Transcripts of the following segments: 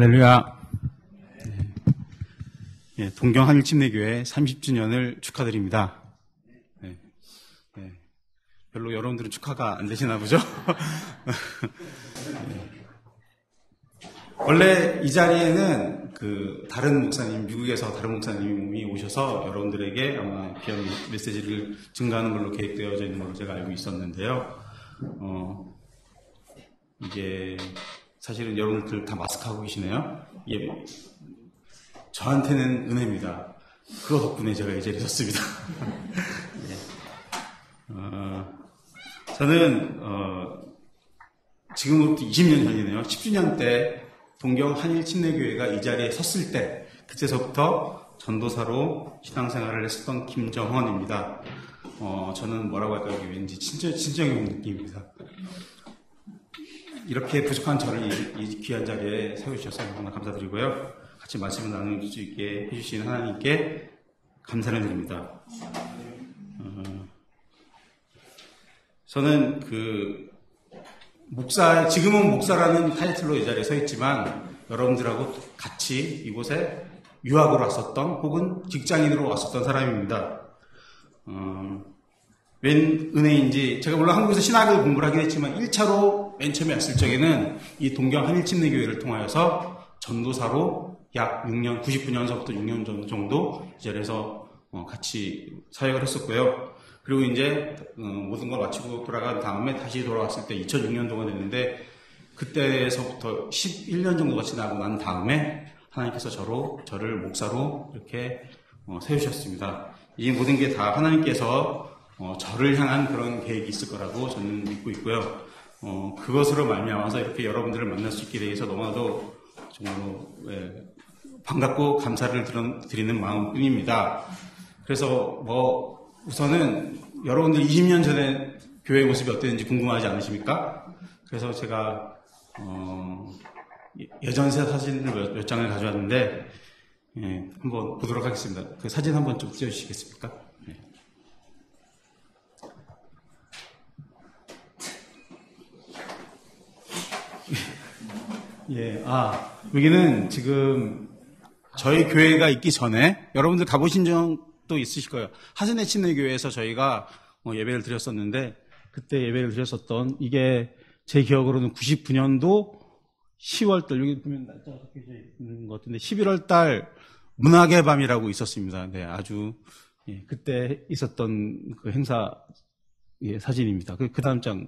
할렐루야. 네, 동경 한일침례교회 30주년을 축하드립니다. 네, 네, 별로 여러분들은 축하가 안 되시나 보죠? 네. 원래 이 자리에는 다른 목사님, 미국에서 다른 목사님이 오셔서 여러분들에게 아마 귀한 메시지를 증가하는 걸로 계획되어져 있는 걸로 제가 알고 있었는데요. 이게 사실은 여러분들 다 마스크하고 계시네요. 예, 저한테는 은혜입니다. 그거 덕분에 제가 이 자리에 섰습니다. 예. 저는 지금부터 20년 전이네요. 10주년 때 동경 한일침례교회가 이 자리에 섰을 때 그때서부터 전도사로 신앙생활을 했었던 김정헌입니다. 저는 뭐라고 할까요? 왠지 친정이 온 느낌입니다. 이렇게 부족한 저를 이 귀한 자리에 세워주셔서 너무나 감사드리고요. 같이 말씀을 나눌 수 있게 해주신 하나님께 감사를 드립니다. 저는 지금은 목사라는 타이틀로 이 자리에 서 있지만 여러분들하고 같이 이곳에 유학으로 왔었던 혹은 직장인으로 왔었던 사람입니다. 웬 은혜인지 제가 물론 한국에서 신학을 공부를 하긴 했지만 1차로 맨 처음에 왔을 적에는 이 동경 한일침례교회를 통하여서 전도사로 약 6년, 99년서부터 6년 정도 이 자리에서 같이 사역을 했었고요. 그리고 이제 모든 걸 마치고 돌아간 다음에 다시 돌아왔을 때 2006년도가 됐는데 그때서부터 11년 정도가 지나고 난 다음에 하나님께서 저를 목사로 이렇게 세우셨습니다. 이 모든 게 다 하나님께서 저를 향한 그런 계획이 있을 거라고 저는 믿고 있고요. 그것으로 말미암아서 이렇게 여러분들을 만날 수 있게 되어서 너무나도 정말로 반갑고 감사를 드리는 마음뿐입니다. 그래서 우선은 여러분들 20년 전에 교회 모습이 어땠는지 궁금하지 않으십니까? 그래서 제가 예전세 사진을 몇 장을 가져왔는데 한번 보도록 하겠습니다. 그 사진 한번 좀 띄워주시겠습니까? 예, 여기는 지금 저희 교회가 있기 전에 여러분들 가보신 적도 있으실 거예요. 하스네 침례교회에서 저희가 예배를 드렸었는데 그때 예배를 드렸었던 이게 제 기억으로는 99년도 10월달 여기 보면 날짜가 적혀져 있는 것 같은데 11월달 문학의 밤이라고 있었습니다. 네, 아주 그때 있었던 그 행사 사진입니다. 그 다음 장.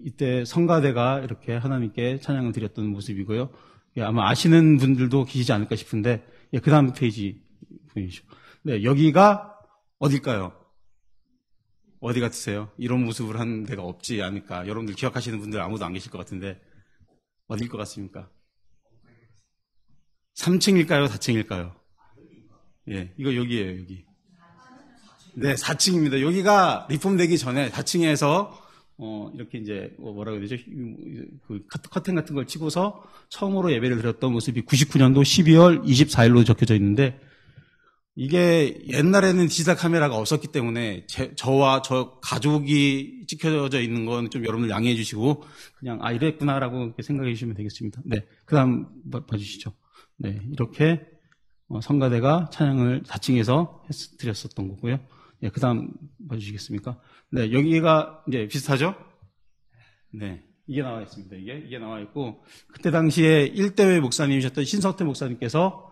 이때 성가대가 이렇게 하나님께 찬양을 드렸던 모습이고요. 아마 아시는 분들도 계시지 않을까 싶은데, 그 다음 페이지 보이시죠. 네, 여기가 어딜까요? 어디 같으세요? 이런 모습을 한 데가 없지 않을까. 여러분들 기억하시는 분들 아무도 안 계실 것 같은데, 어딜 것 같습니까? 3층일까요? 4층일까요? 예, 이거 여기예요, 여기. 네, 4층입니다. 여기가 리폼되기 전에 4층에서 이렇게 이제, 뭐라고 해야 되죠? 커튼 같은 걸 치고서 처음으로 예배를 드렸던 모습이 99년도 12월 24일로 적혀져 있는데, 이게 옛날에는 디지털 카메라가 없었기 때문에, 저와 저 가족이 찍혀져 있는 건 좀 여러분들 양해해 주시고, 그냥, 이랬구나라고 이렇게 생각해 주시면 되겠습니다. 네. 그 다음 봐주시죠. 네. 이렇게, 성가대가 찬양을 4층에서 드렸었던 거고요. 네. 그 다음 봐주시겠습니까? 네, 여기가 이제 비슷하죠? 네, 이게 나와 있습니다. 이게 나와 있고, 그때 당시에 1대회 목사님이셨던 신석태 목사님께서,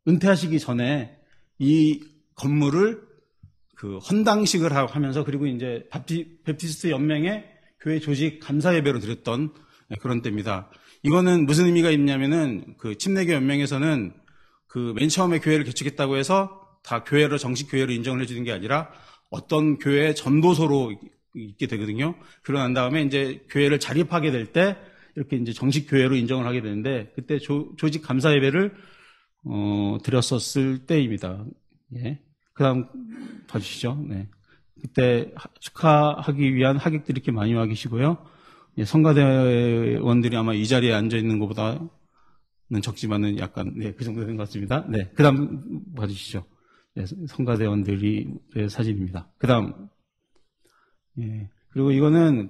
은퇴하시기 전에 이 건물을 헌당식을 하면서, 그리고 이제 베프티스트 연맹의 교회 조직 감사 예배로 드렸던 그런 때입니다. 이거는 무슨 의미가 있냐면은, 침례교 연맹에서는 맨 처음에 교회를 개척했다고 해서 다 정식 교회로 인정을 해주는 게 아니라, 어떤 교회의 전도소로 있게 되거든요. 그러고 난 다음에 이제 교회를 자립하게 될 때 이렇게 이제 정식 교회로 인정을 하게 되는데 그때 조직 감사 예배를 드렸었을 때입니다. 예. 그다음 봐주시죠. 네. 그때 축하하기 위한 하객들이 이렇게 많이 와 계시고요. 예, 성가대원들이 아마 이 자리에 앉아 있는 것보다는 적지만은 약간 그 정도 된 것 같습니다. 네. 그다음 봐주시죠. 성가대원들이 사진입니다. 그 다음, 그리고 이거는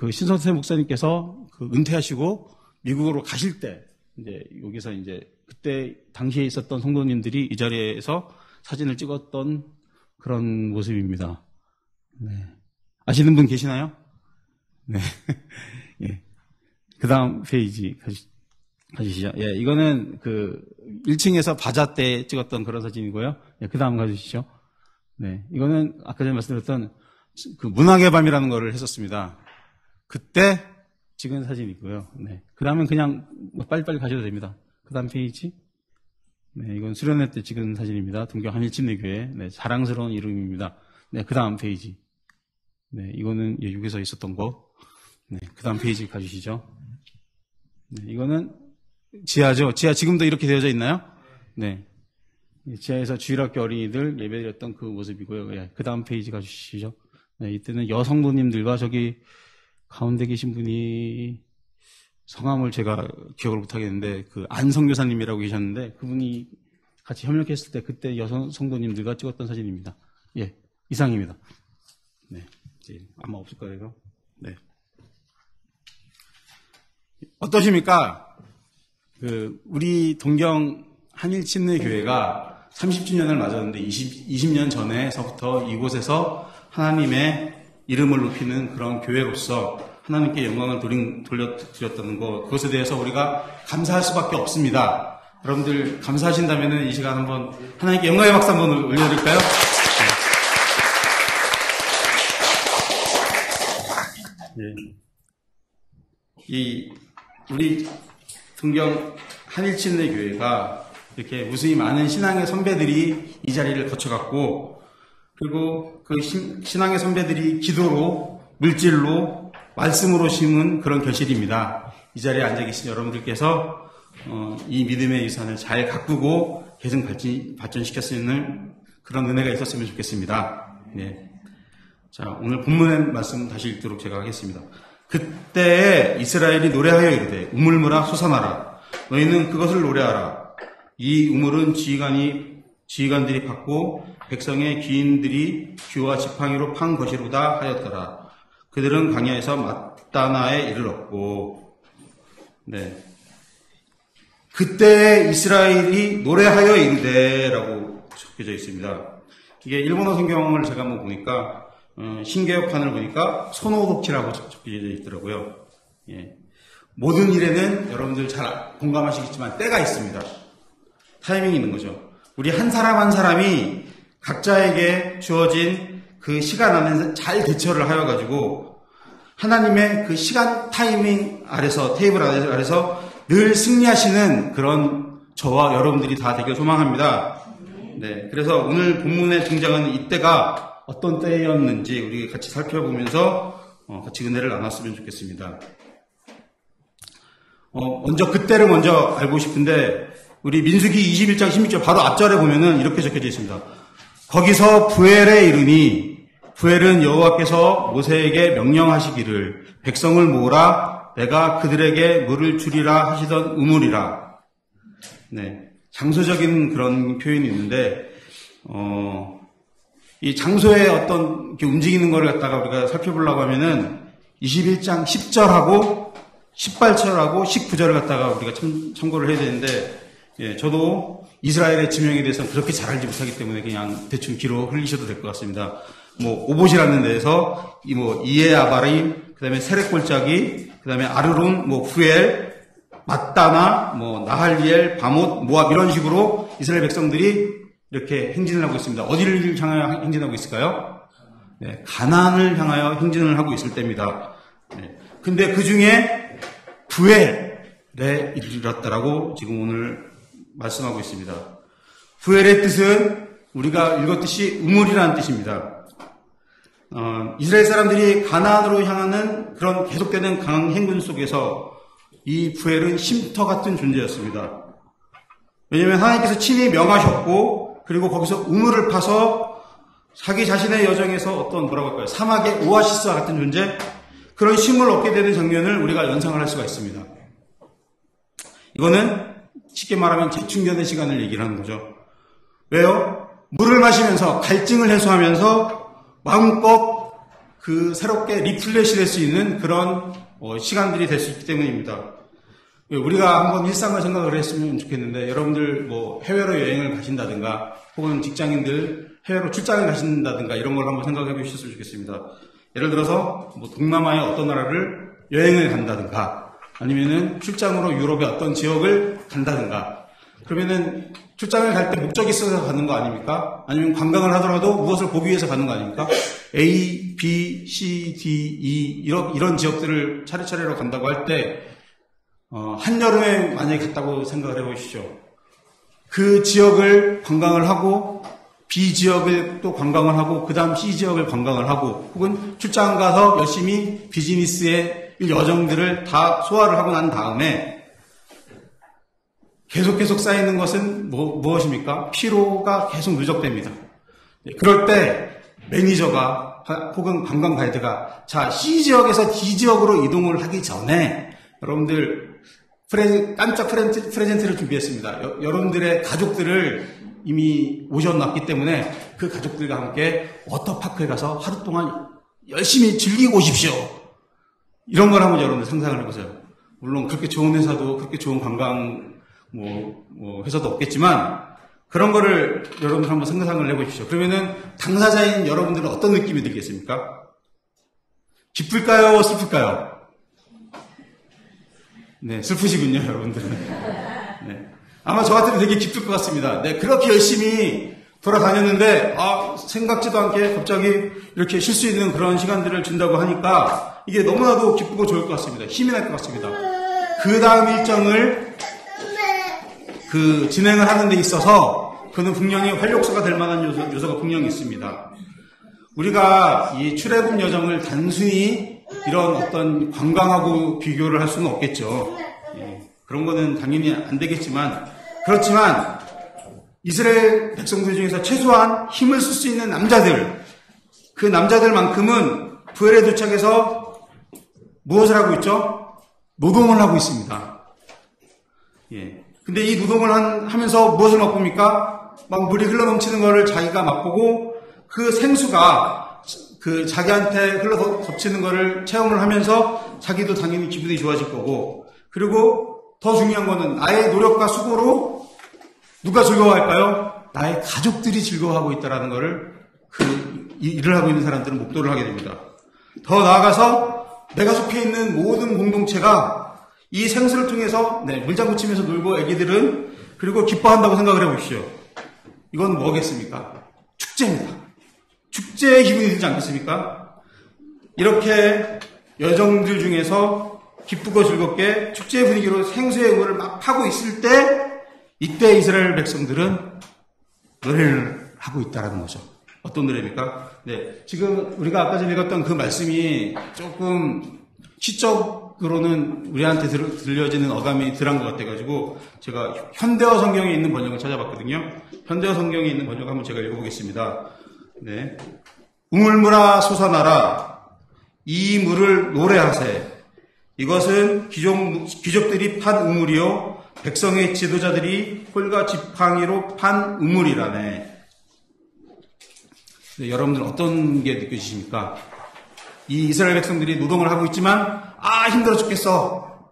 그 신선태 목사님께서 그 은퇴하시고 미국으로 가실 때, 이제 여기서 이제 그때 당시에 있었던 성도님들이 이 자리에서 사진을 찍었던 그런 모습입니다. 네. 아시는 분 계시나요? 네. 예. 그 다음 페이지 가주시죠. 예, 이거는 그 1층에서 바자 때 찍었던 그런 사진이고요. 예, 그 다음 가주시죠. 네. 이거는 아까 전에 말씀드렸던 그 문학의 밤이라는 거를 했었습니다. 그때 찍은 사진이고요. 네. 그 다음은 그냥 빨리빨리 가셔도 됩니다. 그 다음 페이지. 네, 이건 수련회 때 찍은 사진입니다. 동경 한일침례교회. 네, 자랑스러운 이름입니다. 네, 그 다음 페이지. 네, 이거는 육에서 있었던 거. 네, 그 다음 페이지 가주시죠. 네, 이거는 지하죠. 지하 지금도 이렇게 되어져 있나요? 네. 지하에서 주일학교 어린이들 예배드렸던 그 모습이고요. 네, 그 다음 페이지 가주시죠. 네, 이때는 여성부님들과 저기 가운데 계신 분이 성함을 제가 기억을 못하겠는데 그 안성교사님이라고 계셨는데 그분이 같이 협력했을 때 그때 여성 성도님들과 찍었던 사진입니다. 예, 이상입니다. 네, 이제 아마 없을 거예요. 네, 어떠십니까? 그 우리 동경 한일침례교회가 30주년을 맞았는데 20년 전에서부터 이곳에서 하나님의 이름을 높이는 그런 교회로서 하나님께 영광을 돌려드렸다는 것, 그것에 대해서 우리가 감사할 수밖에 없습니다. 여러분들 감사하신다면 이 시간 한번 하나님께 영광의 박수 한번 올려드릴까요? 네. 우리 동경 한일침례교회가 이렇게 무수히 많은 신앙의 선배들이 이 자리를 거쳐갔고, 그리고 그 신앙의 선배들이 기도로, 물질로, 말씀으로 심은 그런 결실입니다. 이 자리에 앉아 계신 여러분들께서 이 믿음의 유산을 잘 가꾸고 계속 발전시킬 수 있는 그런 은혜가 있었으면 좋겠습니다. 네. 자, 오늘 본문의 말씀 다시 읽도록 제가 하겠습니다. 그때 이스라엘이 노래하여 이르되 우물물아 솟아나라. 너희는 그것을 노래하라. 이 우물은 지휘관들이 팠고 백성의 귀인들이 귀와 지팡이로 판 것이로다 하였더라. 그들은 광야에서 맛다나에 이르렀고, 네. 그때 이스라엘이 노래하여 이르되라고 적혀져 있습니다. 이게 일본어 성경을 제가 한번 보니까 신개역판을 보니까 소노도키라고 적혀져 있더라고요. 예. 모든 일에는 여러분들 잘 공감하시겠지만 때가 있습니다. 타이밍이 있는 거죠. 우리 한 사람 한 사람이 각자에게 주어진 그 시간 안에서 잘 대처를 하여가지고 하나님의 그 시간 타이밍 아래서, 테이블 아래서 늘 승리하시는 그런 저와 여러분들이 다 되길 소망합니다. 네. 그래서 오늘 본문에 등장하는 이때가 어떤 때였는지 우리 같이 살펴보면서 같이 은혜를 나눴으면 좋겠습니다. 먼저 그때를 먼저 알고 싶은데 우리 민수기 21장 16절 바로 앞절에 보면은 이렇게 적혀져 있습니다. 거기서 부엘에 이르니 부엘은 여호와께서 모세에게 명령하시기를 백성을 모으라 내가 그들에게 물을 주리라 하시던 우물이라. 네, 장소적인 그런 표현이 있는데 이 장소의 어떤 이렇게 움직이는 거를 갖다가 우리가 살펴보려고 하면은 21장 10절하고 18절하고 19절을 갖다가 우리가 참고를 해야 되는데, 예, 저도 이스라엘의 지명에 대해서는 그렇게 잘 알지 못하기 때문에 그냥 대충 귀로 흘리셔도 될 것 같습니다. 오봇이라는 데에서 이에아바림, 그 다음에 세렉골짜기, 그 다음에 아르론, 부엘, 맛다나, 나할리엘, 바못, 모압 이런 식으로 이스라엘 백성들이 이렇게 행진을 하고 있습니다. 어디를 향하여 행진하고 있을까요? 네, 가나안을 향하여 행진을 하고 있을 때입니다. 네. 근데 그 중에 부엘에 이르렀다라고 지금 오늘 말씀하고 있습니다. 부엘의 뜻은 우리가 읽었듯이 우물이라는 뜻입니다. 이스라엘 사람들이 가나안으로 향하는 그런 계속되는 강행군 속에서 이 부엘은 쉼터 같은 존재였습니다. 왜냐하면 하나님께서 친히 명하셨고, 그리고 거기서 우물을 파서 자기 자신의 여정에서 어떤 사막의 오아시스와 같은 존재, 그런 쉼을 얻게 되는 장면을 우리가 연상을 할 수가 있습니다. 이거는 쉽게 말하면 재충전의 시간을 얘기를 하는 거죠. 왜요? 물을 마시면서 갈증을 해소하면서 마음껏 그 새롭게 리플레시 될 수 있는 그런 시간들이 될 수 있기 때문입니다. 우리가 한번 일상을 생각을 했으면 좋겠는데, 여러분들 뭐 해외로 여행을 가신다든가 혹은 직장인들 해외로 출장을 가신다든가 이런 걸 한번 생각해 보셨으면 좋겠습니다. 예를 들어서 뭐 동남아의 어떤 나라를 여행을 간다든가 아니면은 출장으로 유럽의 어떤 지역을 간다든가, 그러면은 출장을 갈 때 목적이 있어서 가는 거 아닙니까? 아니면 관광을 하더라도 무엇을 보기 위해서 가는 거 아닙니까? A, B, C, D, E 이런 지역들을 차례차례로 간다고 할 때 한여름에 만약에 갔다고 생각을 해보시죠. 그 지역을 관광을 하고 B 지역을 또 관광을 하고 그 다음 C 지역을 관광을 하고 혹은 출장 가서 열심히 비즈니스의 여정들을 다 소화를 하고 난 다음에 계속 쌓이는 것은 무엇입니까? 피로가 계속 누적됩니다. 그럴 때 매니저가 혹은 관광 가이드가 자 C 지역에서 D 지역으로 이동을 하기 전에 여러분들 깜짝 프레젠트를 준비했습니다. 여러분들의 가족들을 이미 오셔놨기 때문에 그 가족들과 함께 워터파크에 가서 하루 동안 열심히 즐기고 오십시오. 이런 걸 한번 여러분들 상상을 해보세요. 물론 그렇게 좋은 회사도 그렇게 좋은 관광 회사도 없겠지만 그런 거를 여러분들 한번 상상을 해보십시오. 그러면은 당사자인 여러분들은 어떤 느낌이 들겠습니까? 기쁠까요? 슬플까요? 네, 슬프시군요, 여러분들은. 네. 아마 저 같으면 되게 기쁠 것 같습니다. 네, 그렇게 열심히 돌아다녔는데, 생각지도 않게 갑자기 이렇게 쉴 수 있는 그런 시간들을 준다고 하니까 이게 너무나도 기쁘고 좋을 것 같습니다. 힘이 날 것 같습니다. 그 다음 일정을 진행을 하는 데 있어서 그는 분명히 활력소가 될 만한 요소가 분명히 있습니다. 우리가 이 출애굽 여정을 단순히 이런 어떤 관광하고 비교를 할 수는 없겠죠. 그런 거는 당연히 안 되겠지만, 그렇지만 이스라엘 백성들 중에서 최소한 힘을 쓸 수 있는 남자들, 그 남자들만큼은 부엘에 도착해서 무엇을 하고 있죠? 노동을 하고 있습니다. 근데 이 노동을 하면서 무엇을 맛봅니까? 막 물이 흘러넘치는 거를 자기가 맛보고 그 생수가 자기한테 흘러덮치는 거를 체험을 하면서 자기도 당연히 기분이 좋아질 거고, 그리고 더 중요한 거는 나의 노력과 수고로 누가 즐거워할까요? 나의 가족들이 즐거워하고 있다는 거를 일을 하고 있는 사람들은 목도를 하게 됩니다. 더 나아가서 내가 속해 있는 모든 공동체가 이 생수를 통해서 물장구 치면서 놀고 애기들은 그리고 기뻐한다고 생각을 해보십시오. 이건 뭐겠습니까? 축제입니다. 축제의 기분이 들지 않겠습니까? 이렇게 여정들 중에서 기쁘고 즐겁게 축제의 분위기로 생수의 응원을 막 하고 있을 때 이때 이스라엘 백성들은 노래를 하고 있다는 거죠. 어떤 노래입니까? 네, 지금 우리가 아까 전에 읽었던 그 말씀이 조금 시적으로는 우리한테 들려지는 어감이 덜한 것 같아가지고 제가 현대어 성경에 있는 번역을 찾아봤거든요. 현대어 성경에 있는 번역 한번 제가 읽어보겠습니다. 네. 우물물아 솟아나라. 이 물을 노래하세. 이것은 귀족들이 판 우물이요 백성의 지도자들이 홀과 지팡이로 판 우물이라네. 네, 여러분들 어떤 게 느껴지십니까? 이 이스라엘 백성들이 노동을 하고 있지만 힘들어 죽겠어.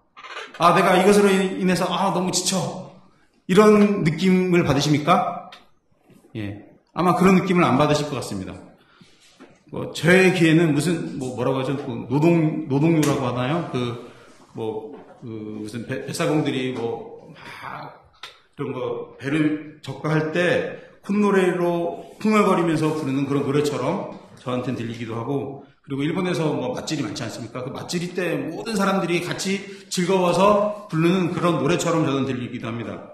내가 이것으로 인해서 너무 지쳐. 이런 느낌을 받으십니까? 예. 아마 그런 느낌을 안 받으실 것 같습니다. 제 귀에는 뭐라고 하죠? 노동요라고 하나요? 무슨 뱃사공들이 이런 배를 적과할 때 콧노래로 풍얼거리면서 부르는 그런 노래처럼 저한테는 들리기도 하고, 그리고 일본에서 맛질이 많지 않습니까? 그 맛질이 때 모든 사람들이 같이 즐거워서 부르는 그런 노래처럼 저는 들리기도 합니다.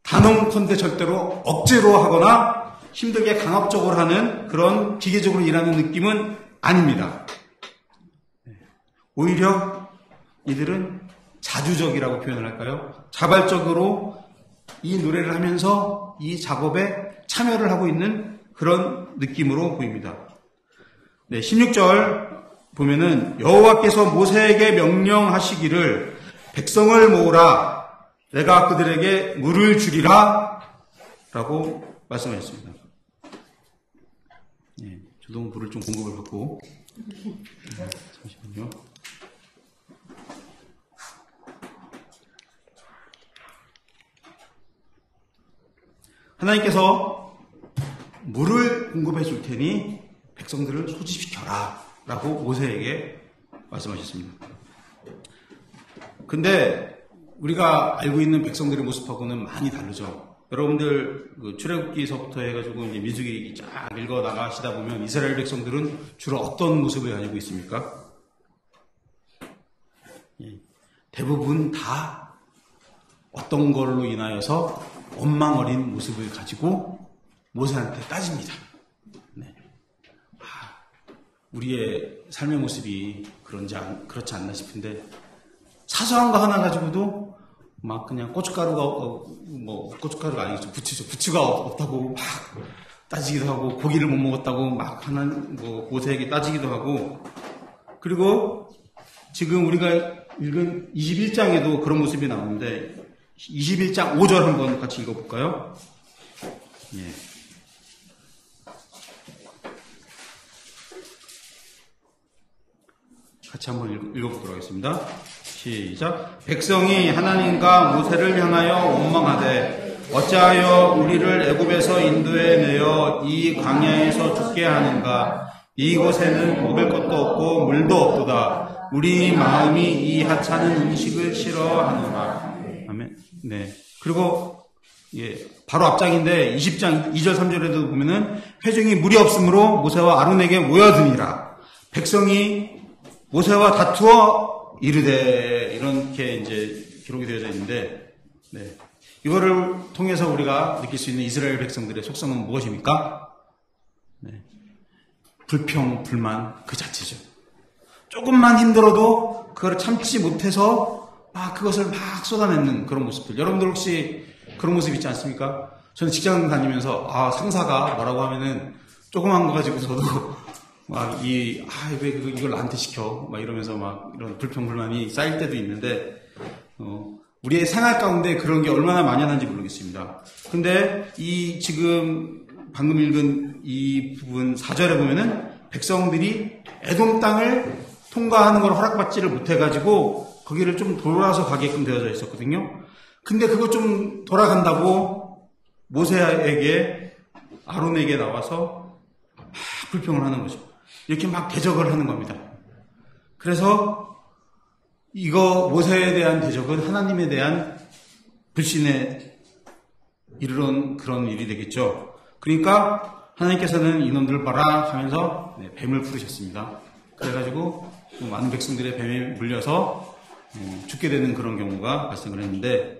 단언컨대 절대로 억지로 하거나 힘들게 강압적으로 하는 그런 기계적으로 일하는 느낌은 아닙니다. 오히려 이들은 자주적이라고 표현을 할까요? 자발적으로 이 노래를 하면서 이 작업에 참여를 하고 있는 그런 느낌으로 보입니다. 네, 16절 보면은 여호와께서 모세에게 명령하시기를 백성을 모으라. 내가 그들에게 물을 주리라 라고 말씀하셨습니다. 저도 물을 좀 공급을 받고. 잠시만요. 하나님께서 물을 공급해 줄 테니 백성들을 소집시켜라 라고 모세에게 말씀하셨습니다. 근데 우리가 알고 있는 백성들의 모습하고는 많이 다르죠. 여러분들 출애굽기서부터 해가지고 이제 민수기 쫙 읽어 나가시다 보면 이스라엘 백성들은 주로 어떤 모습을 가지고 있습니까? 대부분 다 어떤 걸로 인하여서 원망어린 모습을 가지고 모세한테 따집니다. 네. 우리의 삶의 모습이 그렇지 않나 싶은데 사소한 거 하나 가지고도 막 그냥 고춧가루가 아니죠. 부추가 없다고 막 따지기도 하고, 고기를 못 먹었다고 막 모세에게 따지기도 하고, 그리고 지금 우리가 읽은 21장에도 그런 모습이 나오는데 21장 5절 한번 같이 읽어볼까요? 예. 같이 한번 읽어보도록 하겠습니다. 시작. 백성이 하나님과 모세를 향하여 원망하되 어찌하여 우리를 애굽에서 인도해 내어 이 광야에서 죽게 하는가? 이곳에는 먹을 것도 없고 물도 없도다. 우리 마음이 이 하찮은 음식을 싫어하노라. 아멘. 네. 그리고 바로 앞장인데 20장 2절 3절에도 보면은 회중이 물이 없으므로 모세와 아론에게 모여드니라. 백성이 모세와 다투어 이르되, 이렇게 이제 기록이 되어져 있는데, 네. 이거를 통해서 우리가 느낄 수 있는 이스라엘 백성들의 속성은 무엇입니까? 네. 불평, 불만 그 자체죠. 조금만 힘들어도 그걸 참지 못해서 그것을 막 쏟아내는 그런 모습들. 여러분들 혹시 그런 모습 있지 않습니까? 저는 직장 다니면서 상사가 뭐라고 하면은 조그만 거 가지고서도 왜 이걸 나한테 시켜? 이러면서 이런 불평불만이 쌓일 때도 있는데, 우리의 생활 가운데 그런 게 얼마나 만연한지 모르겠습니다. 근데 지금 방금 읽은 이 부분 4절에 보면은 백성들이 에돔 땅을 통과하는 걸 허락받지를 못해가지고 거기를 좀 돌아서 가게끔 되어져 있었거든요. 근데 그거 좀 돌아간다고 모세에게, 아론에게 나와서 불평을 하는 거죠. 이렇게 막 대적을 하는 겁니다. 그래서 이거 모세에 대한 대적은 하나님에 대한 불신에 이르는 그런 일이 되겠죠. 그러니까 하나님께서는 이놈들을 봐라 하면서 뱀을 부르셨습니다. 그래가지고 많은 백성들의 뱀에 물려서 죽게 되는 그런 경우가 발생을 했는데,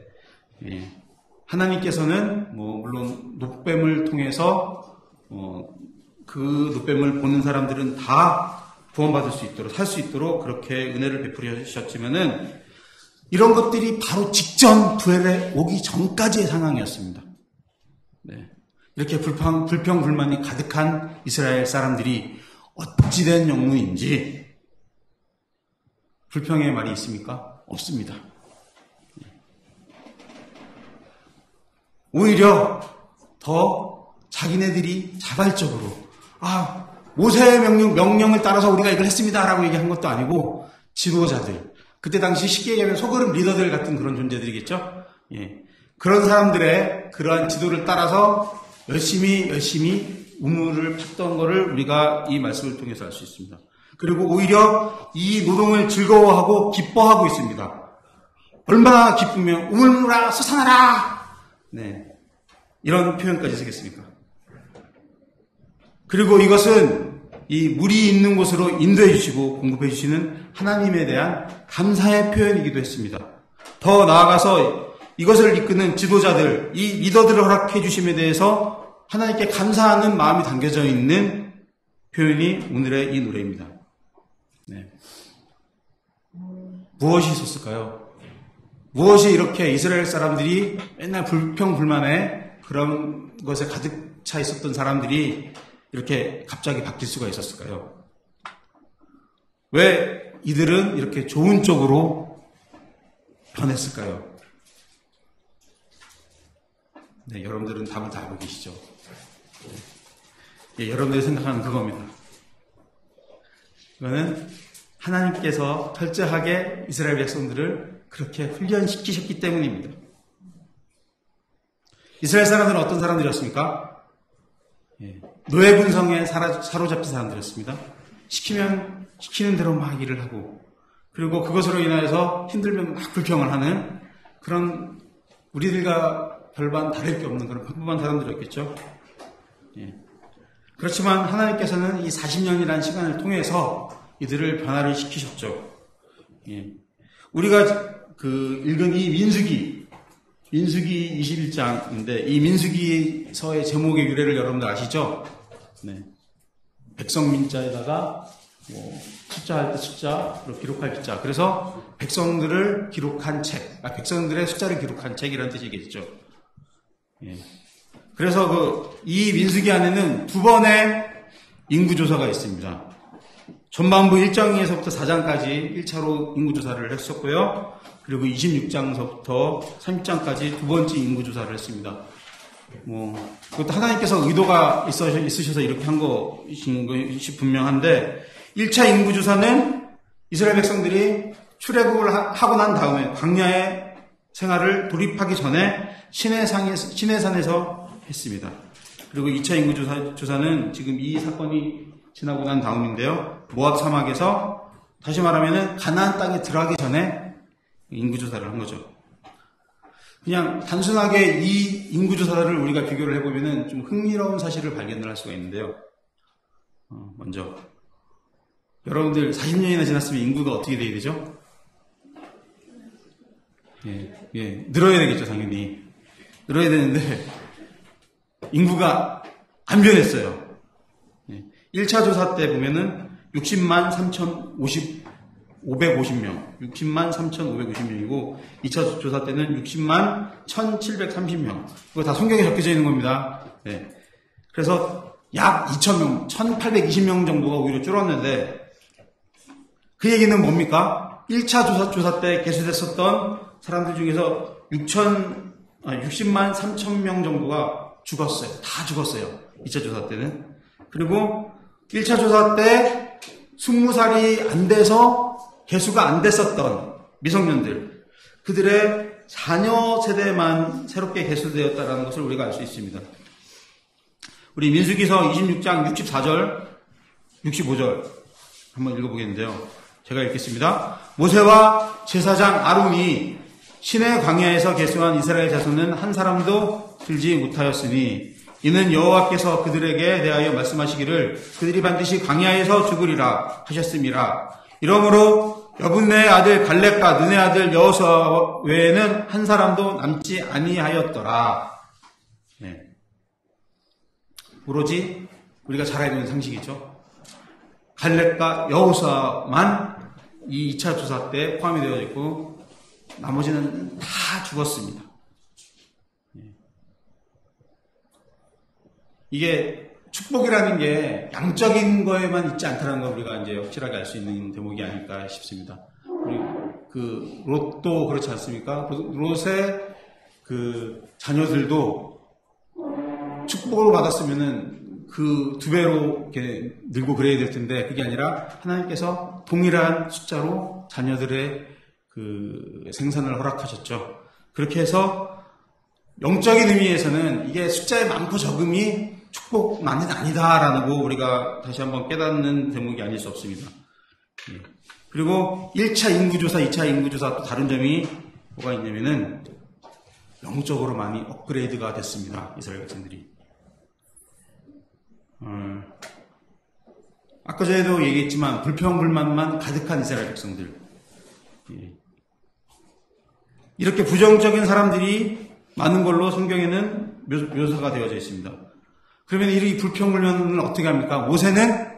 하나님께서는 물론 놋뱀을 통해서 그 놋뱀을 보는 사람들은 다 구원받을 수 있도록, 살 수 있도록 그렇게 은혜를 베풀으셨지만은 이런 것들이 바로 직전 부엘에 오기 전까지의 상황이었습니다. 네. 이렇게 불평불만이 가득한 이스라엘 사람들이 어찌된 영문인지 불평의 말이 있습니까? 없습니다. 오히려 더 자기네들이 자발적으로 모세의 명령을 따라서 우리가 이걸 했습니다라고 얘기한 것도 아니고, 지도자들, 그때 당시 쉽게 얘기하면 소그룹 리더들 같은 그런 존재들이겠죠. 그런 사람들의 그러한 지도를 따라서 열심히 우물을 팠던 거를 우리가 이 말씀을 통해서 알 수 있습니다. 그리고 오히려 이 노동을 즐거워하고 기뻐하고 있습니다. 얼마나 기쁘면 우물물아 솟아나라, 이런 표현까지 쓰겠습니까? 그리고 이것은 이 물이 있는 곳으로 인도해 주시고 공급해 주시는 하나님에 대한 감사의 표현이기도 했습니다. 더 나아가서 이것을 이끄는 지도자들, 이 리더들을 허락해 주심에 대해서 하나님께 감사하는 마음이 담겨져 있는 표현이 오늘의 이 노래입니다. 무엇이 있었을까요? 무엇이 이렇게 이스라엘 사람들이 맨날 불평불만에 그런 것에 가득 차 있었던 사람들이 이렇게 갑자기 바뀔 수가 있었을까요? 왜 이들은 이렇게 좋은 쪽으로 변했을까요? 여러분들은 답을 다 알고 계시죠? 여러분들이 생각하는 그겁니다. 이거는 하나님께서 철저하게 이스라엘 백성들을 그렇게 훈련시키셨기 때문입니다. 이스라엘 사람들은 어떤 사람들이었습니까? 노예 분성에 사로잡힌 사람들이었습니다. 시키면 시키는 대로 막 일을 하고, 그리고 그것으로 인하여서 힘들면 막 불평을 하는 그런, 우리들과 별반 다를 게 없는 그런 평범한 사람들이었겠죠. 그렇지만 하나님께서는 이 40년이라는 시간을 통해서 이들을 변화를 시키셨죠. 우리가 읽은 이 민수기 21장인데, 이 민수기서의 제목의 유래를 여러분들 아시죠? 백성민자에다가 숫자할 때 숫자로 기록할 기자. 그래서 백성들을 기록한 책, 백성들의 숫자를 기록한 책이라는 뜻이겠죠. 그래서 이 민수기 안에는 두 번의 인구조사가 있습니다. 전반부 1장에서부터 4장까지 1차로 인구조사를 했었고요. 그리고 26장서부터 30장까지 두 번째 인구조사를 했습니다. 그것도 하나님께서 의도가 있으셔서 이렇게 한 것이 분명한데, 1차 인구조사는 이스라엘 백성들이 출애굽을 하고 난 다음에 광야의 생활을 돌입하기 전에 시내산에서 했습니다. 그리고 2차 인구조사는 지금 이 사건이 지나고 난 다음인데요. 모압 사막에서, 다시 말하면 가나안 땅에 들어가기 전에 인구조사를 한 거죠. 그냥 단순하게 이 인구조사를 우리가 비교를 해보면 좀 흥미로운 사실을 발견을 할 수가 있는데요. 먼저 여러분들 40년이나 지났으면 인구가 어떻게 돼야 되죠? 늘어야 되겠죠, 당연히. 늘어야 되는데 인구가 안 변했어요. 1차 조사 때 보면은 60만 3,550명, 60만 3,550명이고 2차 조사 때는 60만 1,730명. 이거 다 성경에 적혀져 있는 겁니다. 그래서 약 2,000명, 1,820명 정도가 오히려 줄었는데, 그 얘기는 뭡니까? 1차 조사 때 개수됐었던 사람들 중에서 60만 3,000명 정도가 죽었어요. 다 죽었어요. 2차 조사 때는. 그리고 1차 조사 때 20살이 안 돼서 개수가 안 됐었던 미성년들, 그들의 자녀 세대만 새롭게 개수되었다는 것을 우리가 알 수 있습니다. 우리 민수기서 26장 64절, 65절 한번 읽어보겠는데요. 제가 읽겠습니다. 모세와 제사장 아론이 시내 광야에서 계수한 이스라엘 자손은 한 사람도 들지 못하였으니, 이는 여호와께서 그들에게 대하여 말씀하시기를 그들이 반드시 광야에서 죽으리라 하셨음이라. 이러므로 여분네의 아들 갈렙과 눈의 아들 여호수아 외에는 한 사람도 남지 아니하였더라. 오로지 우리가 잘 알고 있는 상식이죠. 갈렙과 여호수아만 이 2차 조사 때 포함이 되어 있고 나머지는 다 죽었습니다. 이게 축복이라는 게 양적인 거에만 있지 않다는 걸 우리가 이제 확실하게 알 수 있는 대목이 아닐까 싶습니다. 우리 롯도 그렇지 않습니까? 롯의 자녀들도 축복을 받았으면은 그 두 배로 이렇게 늘고 그래야 될 텐데, 그게 아니라 하나님께서 동일한 숫자로 자녀들의 생산을 허락하셨죠. 그렇게 해서 영적인 의미에서는 이게 숫자의 많고 적음이 축복만은 아니다라고 우리가 다시 한번 깨닫는 대목이 아닐 수 없습니다. 그리고 1차 인구조사, 2차 인구조사 또 다른 점이 뭐가 있냐면은 영적으로 많이 업그레이드가 됐습니다. 이스라엘 백성들이. 아까 전에도 얘기했지만 불평불만만 가득한 이스라엘 백성들. 이렇게 부정적인 사람들이 많은 걸로 성경에는 묘사가 되어져 있습니다. 그러면 이 불평불만을 어떻게 합니까? 모세는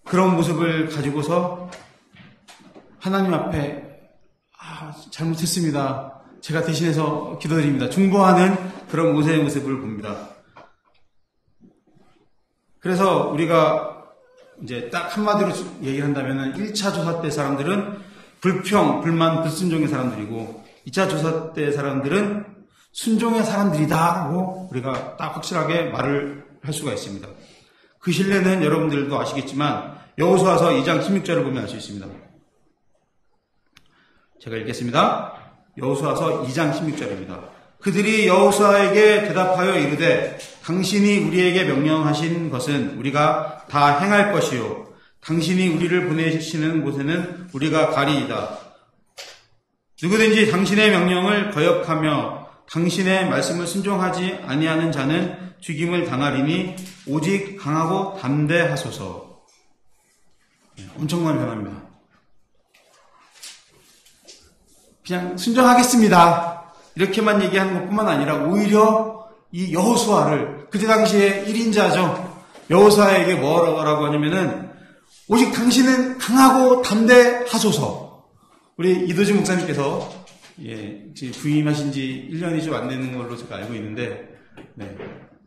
그런 모습을 가지고서 하나님 앞에 잘못했습니다. 제가 대신해서 기도드립니다. 중보하는 그런 모세의 모습을 봅니다. 그래서 우리가 이제 딱 한마디로 얘기를 한다면 1차 조사 때 사람들은 불평, 불만, 불순종의 사람들이고 2차 조사 때 사람들은 순종의 사람들이다라고 우리가 딱 확실하게 말을 할 수가 있습니다. 그 신뢰는 여러분들도 아시겠지만 여호수아서 2장 16절을 보면 알 수 있습니다. 제가 읽겠습니다. 여호수아서 2장 16절입니다. 그들이 여호수아에게 대답하여 이르되 당신이 우리에게 명령하신 것은 우리가 다 행할 것이요 당신이 우리를 보내시는 곳에는 우리가 가리이다. 누구든지 당신의 명령을 거역하며 당신의 말씀을 순종하지 아니하는 자는 죽임을 당하리니 오직 강하고 담대하소서. 엄청난 변화입니다. 그냥 순종하겠습니다 이렇게만 얘기하는 것뿐만 아니라 오히려 이 여호수아를 그때 당시에 1인자죠. 여호수아에게 뭐라고 하냐면은 오직 당신은 강하고 담대하소서. 우리 이도진 목사님께서 부임하신 지 1년이 좀 안 되는 걸로 제가 알고 있는데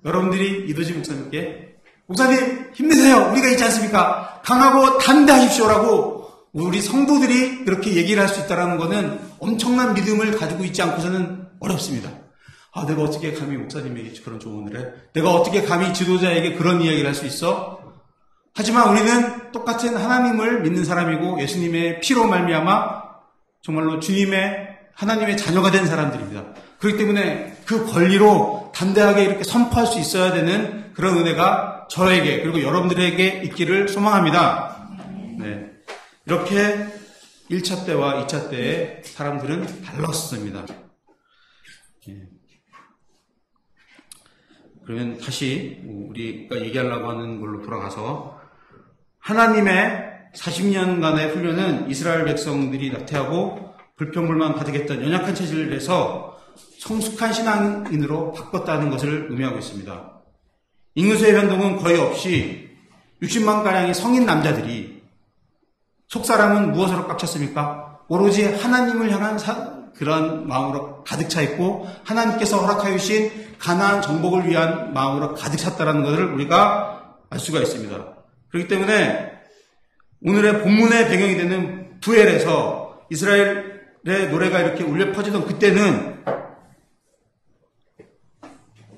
여러분들이 이도진 목사님께 목사님 힘내세요. 우리가 있지 않습니까? 강하고 담대하십시오라고 우리 성도들이 그렇게 얘기를 할 수 있다는 것은 엄청난 믿음을 가지고 있지 않고서는 어렵습니다. 내가 어떻게 감히 목사님에게 그런 조언을 해? 내가 어떻게 감히 지도자에게 그런 이야기를 할 수 있어? 하지만 우리는 똑같은 하나님을 믿는 사람이고 예수님의 피로 말미암아 정말로 주님의 하나님의 자녀가 된 사람들입니다. 그렇기 때문에 그 권리로 담대하게 이렇게 선포할 수 있어야 되는 그런 은혜가 저에게 그리고 여러분들에게 있기를 소망합니다. 네. 이렇게 1차 때와 2차 때의 사람들은 달랐습니다. 그러면 다시 우리가 얘기하려고 하는 걸로 돌아가서 하나님의 40년간의 훈련은 이스라엘 백성들이 나태하고 불평불만 가득했던 연약한 체질을 해서 성숙한 신앙인으로 바꿨다는 것을 의미하고 있습니다. 인구수의 변동은 거의 없이 60만가량의 성인 남자들이 속사람은 무엇으로 꽉 찼습니까? 오로지 하나님을 향한 그런 마음으로 가득 차 있고 하나님께서 허락하여 주신 가나안 정복을 위한 마음으로 가득 찼다는 것을 우리가 알 수가 있습니다. 그렇기 때문에 오늘의 본문의 배경이 되는 부엘에서 이스라엘의 노래가 이렇게 울려 퍼지던 그때는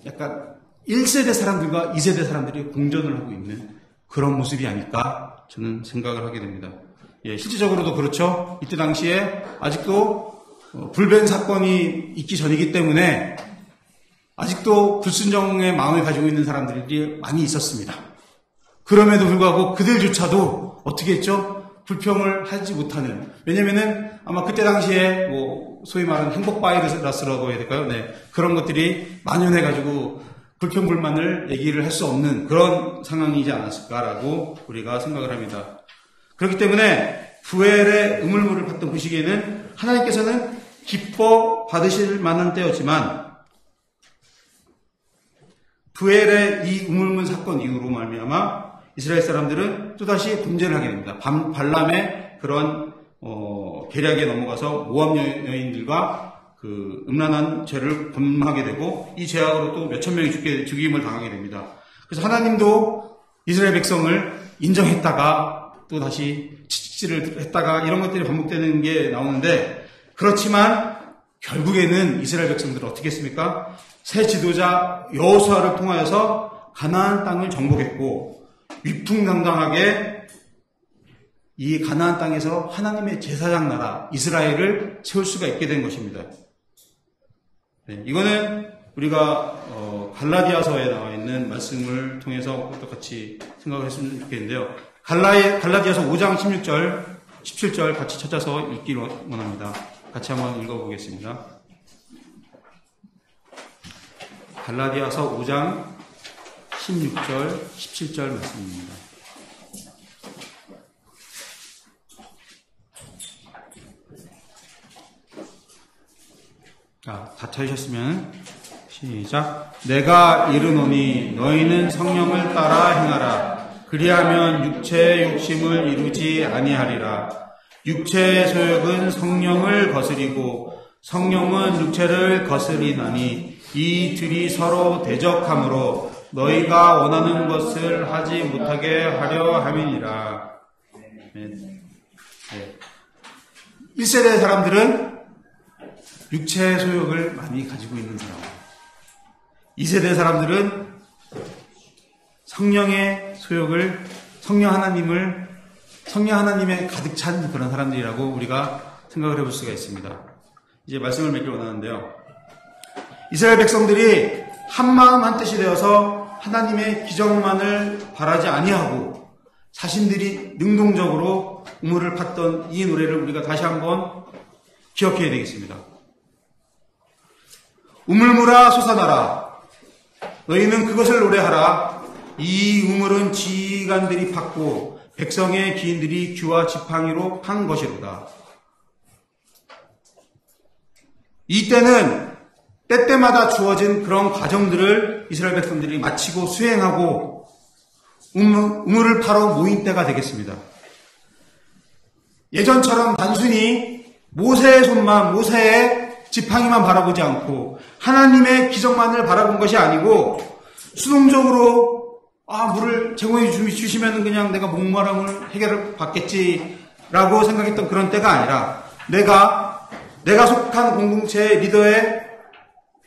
약간 1세대 사람들과 2세대 사람들이 공존을 하고 있는 그런 모습이 아닐까 저는 생각을 하게 됩니다. 실질적으로도 그렇죠. 이때 당시에 아직도 불변 사건이 있기 전이기 때문에 아직도 불순종의 마음을 가지고 있는 사람들이 많이 있었습니다. 그럼에도 불구하고 그들조차도 어떻게 했죠? 불평을 하지 못하는. 왜냐면은 아마 그때 당시에 소위 말하는 행복 바이러스라고 해야 될까요? 그런 것들이 만연해가지고 불평불만을 얘기를 할 수 없는 그런 상황이지 않았을까라고 우리가 생각을 합니다. 그렇기 때문에 부엘의 우물물을 받던 그 시기에는 하나님께서는 기뻐 받으실 만한 때였지만 부엘의 이 우물물 사건 이후로 말미암아 이스라엘 사람들은 또다시 범죄를 하게 됩니다. 발람의 그런 계략에 넘어가서 모압 여인들과 그 음란한 죄를 범하게 되고 이 죄악으로 또 몇천 명이 죽임을 당하게 됩니다. 그래서 하나님도 이스라엘 백성을 인정했다가 또 다시 치질을 했다가 이런 것들이 반복되는 게 나오는데 그렇지만 결국에는 이스라엘 백성들은 어떻게 했습니까? 새 지도자 여호수아를 통하여서 가나안 땅을 정복했고 위풍당당하게 이 가나안 땅에서 하나님의 제사장 나라 이스라엘을 세울 수가 있게 된 것입니다. 이거는 우리가 갈라디아서에 나와 있는 말씀을 통해서 또 같이 생각을 했으면 좋겠는데요. 갈라디아서 5장 16절, 17절 같이 찾아서 읽기를 원합니다. 같이 한번 읽어보겠습니다. 갈라디아서 5장 16절, 17절 말씀입니다. 다 찾으셨으면 시작. 내가 이르노니 너희는 성령을 따라 행하라. 그리하면 육체의 욕심을 이루지 아니하리라. 육체의 소욕은 성령을 거스리고 성령은 육체를 거스리나니 이 둘이 서로 대적하므로 너희가 원하는 것을 하지 못하게 하려 함이니라. 1세대 사람들은 육체의 소욕을 많이 가지고 있는 사람. 2세대 사람들은 성령의 소욕을, 성령 하나님을 성령 하나님에 가득 찬 그런 사람들이라고 우리가 생각을 해볼 수가 있습니다. 이제 말씀을 맺길 원하는데요. 이스라엘 백성들이 한마음 한뜻이 되어서 하나님의 기적만을 바라지 아니하고 자신들이 능동적으로 우물을 팠던 이 노래를 우리가 다시 한번 기억해야 되겠습니다. 우물물아 솟아나라. 너희는 그것을 노래하라. 이 우물은 지휘관들이 팠고 백성의 기인들이 규와 지팡이로 판 것이로다. 이때는 때때마다 주어진 그런 과정들을 이스라엘 백성들이 마치고 수행하고 우물을 파러 모인 때가 되겠습니다. 예전처럼 단순히 모세의 손만, 모세의 지팡이만 바라보지 않고 하나님의 기적만을 바라본 것이 아니고 수동적으로 물을 제공해 주시면 그냥 내가 목마름을 해결을 받겠지라고 생각했던 그런 때가 아니라 내가 속한 공동체의 리더의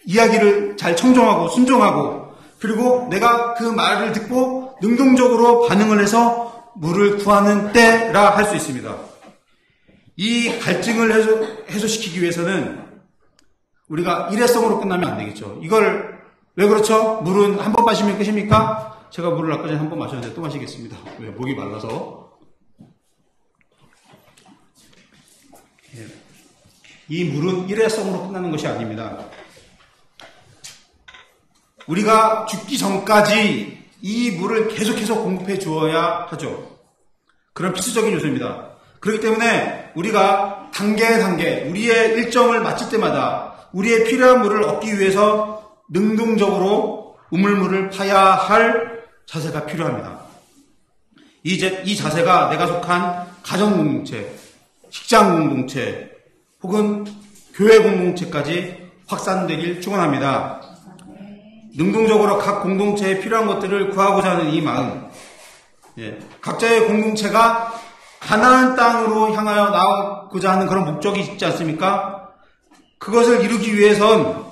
이야기를 잘 청종하고 순종하고 그리고 내가 그 말을 듣고 능동적으로 반응을 해서 물을 구하는 때라 할 수 있습니다. 이 갈증을 해소시키기 위해서는 우리가 일회성으로 끝나면 안 되겠죠. 이걸 왜 그렇죠? 물은 한 번 마시면 끝입니까? 제가 물을 아까 전에 한 번 마셨는데 또 마시겠습니다. 왜? 목이 말라서. 이 물은 일회성으로 끝나는 것이 아닙니다. 우리가 죽기 전까지 이 물을 계속해서 공급해 주어야 하죠. 그런 필수적인 요소입니다. 그렇기 때문에 우리가 단계 우리의 일정을 마칠 때마다 우리의 필요한 물을 얻기 위해서 능동적으로 우물물을 파야 할 자세가 필요합니다. 이 자세가 내가 속한 가정공동체, 직장공동체 혹은 교회 공동체까지 확산되길 축원합니다. 능동적으로 각 공동체에 필요한 것들을 구하고자 하는 이 마음, 각자의 공동체가 가나안 땅으로 향하여 나아가고자 하는 그런 목적이 있지 않습니까? 그것을 이루기 위해선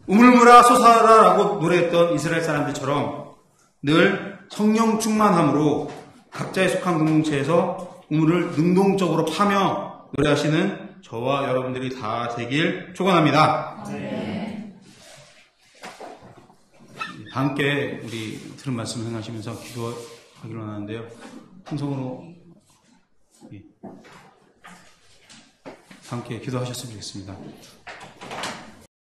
우물물아 솟아라라고 노래했던 이스라엘 사람들처럼 늘 성령 충만함으로 각자의 속한 공동체에서 우물을 능동적으로 파며 노래하시는 저와 여러분들이 다 되길 축원합니다. 함께 우리 들은 말씀을 생각하시면서 기도하기로 하는데요. 통성으로 함께 기도하셨으면 좋겠습니다.